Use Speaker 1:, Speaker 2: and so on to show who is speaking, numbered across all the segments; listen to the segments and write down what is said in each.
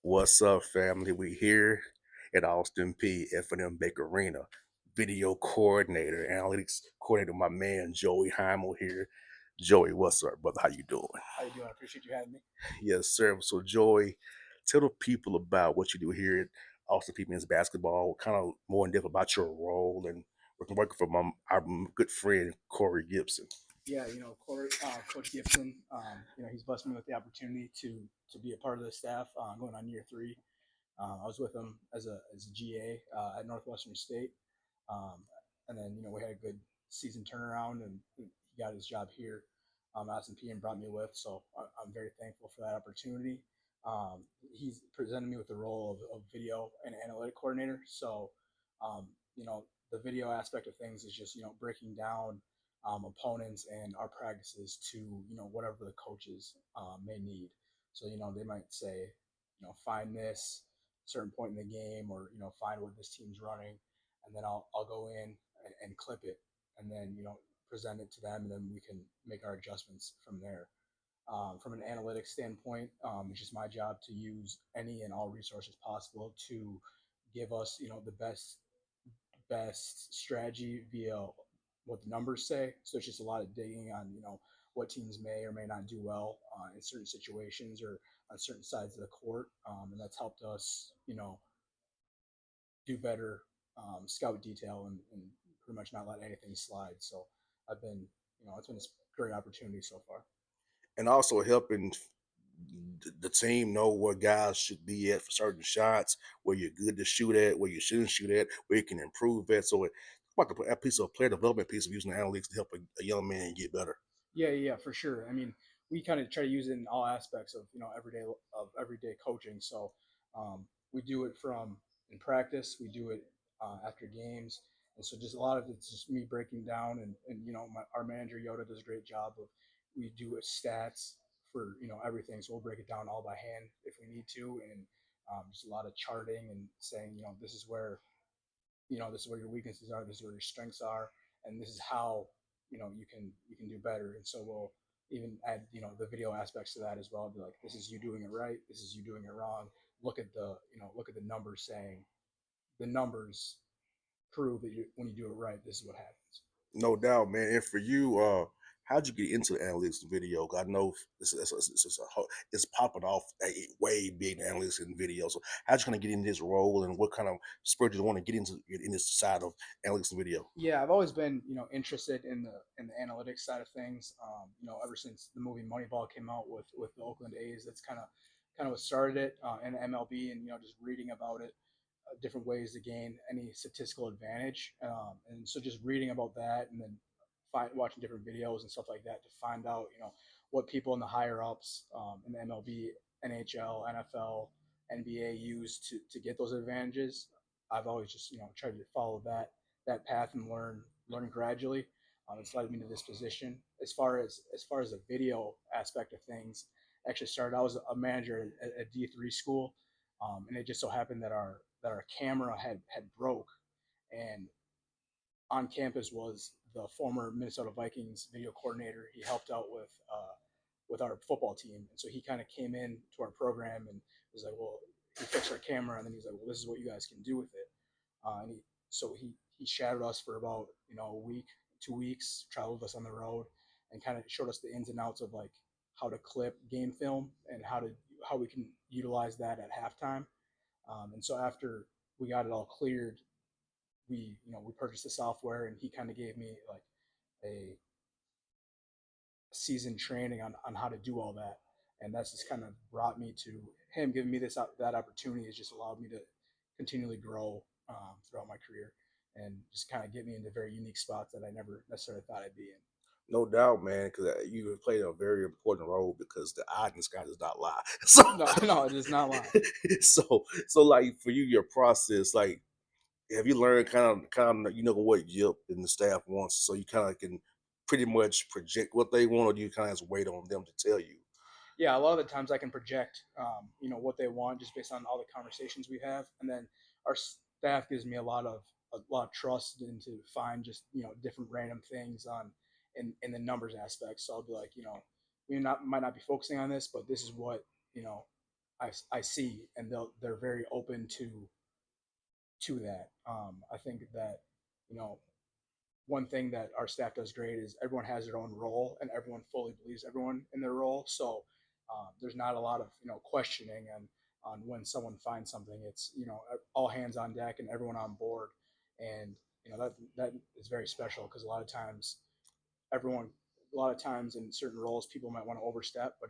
Speaker 1: What's up, family? We here at Austin P. F&M Baker Arena. Video coordinator, analytics coordinator, my man Joey Heimel here. Joey, what's up, brother? How you doing?
Speaker 2: How you doing? I appreciate you having me.
Speaker 1: Yes, sir. So, Joey, tell the people about what you do here at Austin P men's basketball. Kind of more in depth about your role and working for our good friend Corey Gibson.
Speaker 2: Yeah, Coach Gibson, he's blessed me with the opportunity to be a part of the staff going on year three. I was with him as a GA at Northwestern State, um, and then we had a good season turnaround, and he got his job here at S&P and brought me with. So I'm very thankful for that opportunity. He's presented me with the role of video and analytic coordinator. So, um, you know, the video aspect of things is just breaking down opponents and our practices to whatever the coaches may need. So they might say, find this certain point in the game, or find what this team's running, and then I'll go in and clip it, and then present it to them, and then we can make our adjustments from there. From an analytics standpoint, it's just my job to use any and all resources possible to give us the best strategy via what the numbers say. So it's just a lot of digging on what teams may or may not do well in certain situations or on certain sides of the court, and that's helped us do better scout detail and pretty much not let anything slide. So I've been it's been a great opportunity so far.
Speaker 1: And also helping the team know where guys should be at for certain shots, where you're good to shoot at, where you shouldn't shoot at, where you can improve at. So it's like a piece of player development piece of using analytics to help a young man get better.
Speaker 2: Yeah, for sure. I mean, we kind of try to use it in all aspects of everyday coaching. So we do it from in practice, we do it after games, and so just a lot of it's just me breaking down, and our manager Yoda does a great job of we do stats for everything. So we'll break it down all by hand if we need to, and just a lot of charting and saying this is where your weaknesses are, this is where your strengths are, and this is how you can do better. And so we'll even add the video aspects to that as well. Be like, this is you doing it right, this is you doing it wrong. Look at the numbers, saying the numbers prove that when you do it right, this is what happens.
Speaker 1: No doubt, man. And for you, how'd you get into the analytics and video? 'Cause I know it's popping off way big analytics and video. So how'd you kind of get in this role, and what kind of spurred you to want to get into in this side of analytics and video?
Speaker 2: Yeah, I've always been interested in the analytics side of things. Ever since the movie Moneyball came out with the Oakland A's, that's kind of what started it in MLB, and just reading about it, different ways to gain any statistical advantage, and so just reading about that, and then watching different videos and stuff like that to find out what people in the higher ups in the MLB, NHL, NFL, NBA use to get those advantages. I've always just tried to follow that path and learn gradually. It's led me to this position. As far as the video aspect of things, actually started. I was a manager at D3 school, and it just so happened that our camera had broke, and on campus was the former Minnesota Vikings video coordinator. He helped out with our football team, and so he kind of came in to our program and was like, "Well, he fixed our camera," and then he's like, "Well, this is what you guys can do with it." And he shadowed us for about a week, 2 weeks, traveled with us on the road, and kind of showed us the ins and outs of like how to clip game film and how we can utilize that at halftime. And so after we got it all cleared, we purchased the software, and he kind of gave me like a season training on how to do all that, and that's just kind of brought me to him giving me that opportunity. Has just allowed me to continually grow throughout my career, and just kind of get me into very unique spots that I never necessarily thought I'd be in.
Speaker 1: No doubt, man, because you have played a very important role because the eye in the sky does not lie. So,
Speaker 2: No, no, it is not lie.
Speaker 1: so like for you, your process, like have you learned kind of what Yip and the staff wants, so you kind of can pretty much project what they want, or do you kind of just wait on them to tell you?
Speaker 2: Yeah, a lot of the times I can project, what they want just based on all the conversations we have, and then our staff gives me a lot of trust and to find just different random things in the numbers aspect. So I'll be like, we might not be focusing on this, but this is what you know I see, and they're very open to that. I think that, you know, one thing that our staff does great is everyone has their own role and everyone fully believes everyone in their role. So there's not a lot of, questioning on when someone finds something. It's, all hands on deck and everyone on board, and that is very special because everyone a lot of times in certain roles people might want to overstep, but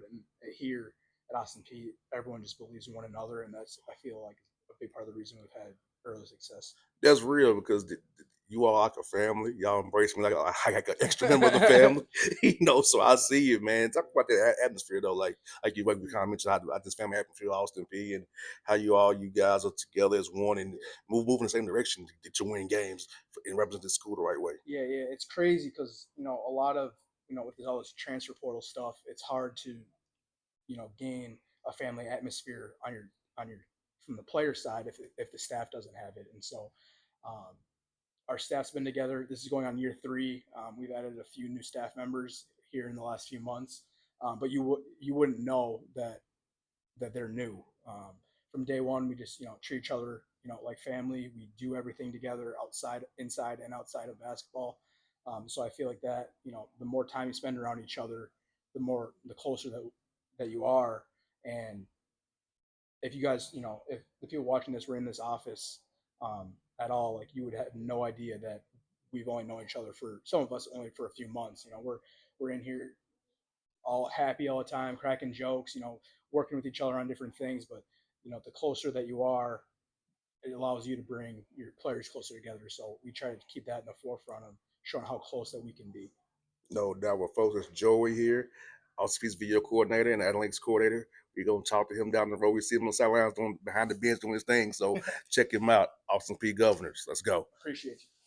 Speaker 2: here at Austin P, everyone just believes in one another, and that's, I feel like, a big part of the reason we've had early success.
Speaker 1: That's real because you all like a family. Y'all embrace me like like an extra member of the family, So I see you, man. Talk about that atmosphere though, like you kind of mentioned how this family atmosphere, Austin P, and how you guys are together as one and
Speaker 2: Yeah.
Speaker 1: moving in the same direction to win games and represent the school the right way.
Speaker 2: Yeah, yeah, it's crazy because a lot of, with all this transfer portal stuff, it's hard to gain a family atmosphere on your from the player side if the staff doesn't have it. And so um, our staff's been together. This is going on year 3. We've added a few new staff members here in the last few months, but you wouldn't know that they're new. From day one, we just treat each other like family. We do everything together, inside, and outside of basketball. So I feel like that the more time you spend around each other, the closer that you are. And if you guys, if the people watching this were in this office at all, like, you would have no idea that we've only known each other, for some of us, only for a few months. We're in here all happy all the time, cracking jokes, working with each other on different things. But the closer that you are, it allows you to bring your players closer together. So we try to keep that in the forefront of showing how close that we can be.
Speaker 1: No doubt. Well, folks, it's Joey here, Auspicious video coordinator and analytics coordinator. We're gonna talk to him down the road. We see him on the sidelines doing behind the bench doing his thing. So check him out, Austin P Governors. Let's go.
Speaker 2: Appreciate you.